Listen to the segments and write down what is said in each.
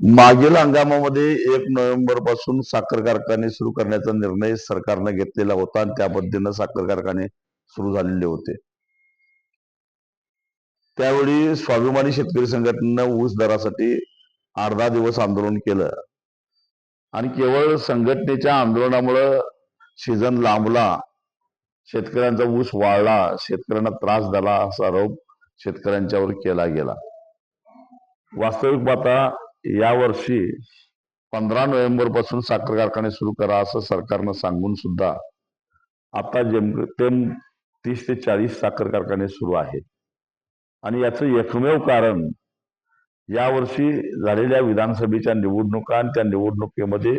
मागील हंगामामध्ये 1 नोव्हेंबर पासून साखर कारखाने सुरू करण्याचा निर्णय सरकारने घेतलेला होता आणि त्या पद्धतीनं साखर कारखाने सुरू झालेले होते. त्यावेळी स्वाभिमानी शेतकरी संघटनेनं ऊस दरासाठी 8-10 दिवस आंदोलन केलं आणि केवळ संघटनेच्या आंदोलनामुळे सीझन लांबला, शेतकऱ्यांचा ऊस वाळला, शेतकऱ्यांना त्रास झाला असा आरोप शेतकऱ्यांच्यावर केला गेला. वास्तविक पाहता यावर्षी 15 नोव्हेंबर पासून साखर कारखाने सुरू करा असं सरकारनं सांगून सुद्धा आता जेमतेम 30 ते 40 साखर कारखाने सुरू आहेत. आणि याचं एकमेव कारण यावर्षी झालेल्या विधानसभेच्या निवडणुका आणि त्या निवडणुकीमध्ये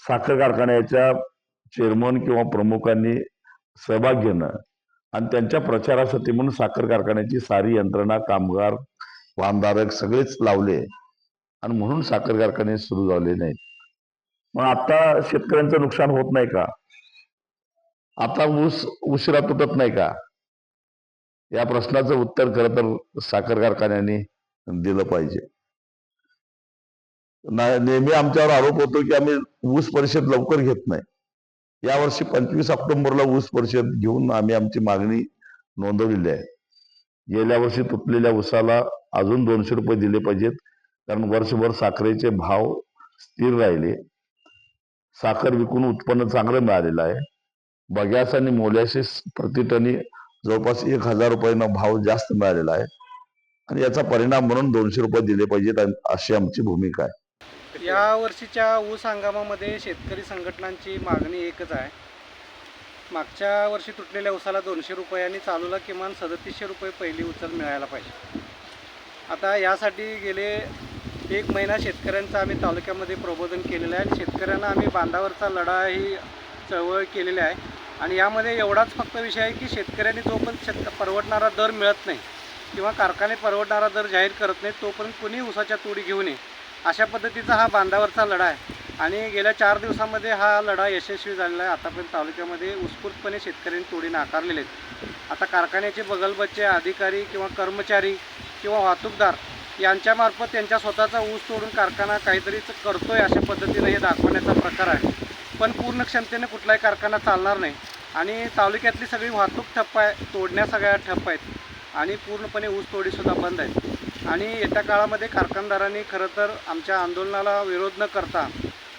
साखर कारखान्याच्या चेअरमन किंवा प्रमुखांनी सहभाग घेणं आणि त्यांच्या प्रचारासाठी म्हणून साखर कारखान्याची सारी यंत्रणा, कामगार, वाहनधारक सगळेच लावले आणि म्हणून साखर कारखाने सुरू झाले नाहीत. मग आता शेतकऱ्यांचं नुकसान होत नाही का? आता ऊस उशिरा तुटत नाही का? या प्रश्नाचं उत्तर खरं तर साखर कारखान्यांनी दिलं पाहिजे. नेहमी आमच्यावर आरोप होतो की आम्ही ऊस परिषद लवकर घेत नाही. यावर्षी 25 ऑक्टोबरला ऊस परिषद घेऊन आम्ही आमची मागणी नोंदवलेली आहे. गेल्या वर्षी तुटलेल्या ऊसाला अजून 200 रुपये दिले पाहिजेत, कारण वर्षभर साखरेचे भाव स्थिर राहिले. साखर विकून उत्पन्न चांगलं मिळालेलं आहे. बगॅस आणि मोलॅसिस प्रति टनी जवळपास 1000 रुपयांना भाव जास्त मिळालेला आहे आणि याचा परिणाम म्हणून 200 रुपये दिले पाहिजेत अशी आमची भूमिका आहे. या वर्षीच्या ऊस हंगामामध्ये शेतकरी संघटनांची मागणी एकच आहे. मागच्या वर्षी तुटलेल्या ऊसाला 200 रुपये आणि चालूला किमान 3700 रुपये पहिली उचल मिळायला पाहिजे. आता यासाठी गेले 1 महिना शेतकऱ्यांचा आम्ही तालुक्यामध्ये प्रबोधन केलेलं आहे आणि शेतकऱ्यांना आम्ही बांधावरचा लढा ही चळवळ केलेली आहे. आणि यामध्ये एवढाच फक्त विषय आहे की शेतकऱ्यांनी जोपर्यंत परवडणारा दर मिळत नाही किंवा कारखाने परवडणारा दर जाहीर करत नाही तोपर्यंत कोणी ऊसाच्या तोडी घेऊ नये, अशा पद्धतीचा हा बांधावरचा लढा आहे. आणि गेल्या 4 दिवसामध्ये हा लढा यशस्वी झालेला आहे. आतापर्यंत तालुक्यामध्ये उत्स्फूर्तपणे शेतकऱ्यांनी तोडी नाकारलेले आहेत. आता कारखान्याचे बगलबच्चे अधिकारी किंवा कर्मचारी किंवा वाहतूकदार यांच्यामार्फत त्यांच्या स्वतःचा ऊस तोडून कारखाना काहीतरी करतोय अशा पद्धतीनं हे दाखवण्याचा प्रकार आहे. पण पूर्ण क्षमतेने कुठलाही कारखाना चालणार नाही आणि तालुक्यातली सगळी वाहतूक ठप्प आहे, तोडण्या सगळ्या ठप्प आहेत आणि पूर्णपणे ऊस तोडीसुद्धा बंद आहे. आणि येत्या काळामध्ये कारखानदारांनी खरं तर आमच्या आंदोलनाला विरोध न करता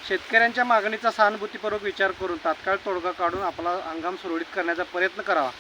शेतकऱ्यांच्या मागणीचा सहानुभूतीपूर्वक विचार करून तात्काळ तोडगा काढून आपला हंगाम सुरळीत करण्याचा प्रयत्न करावा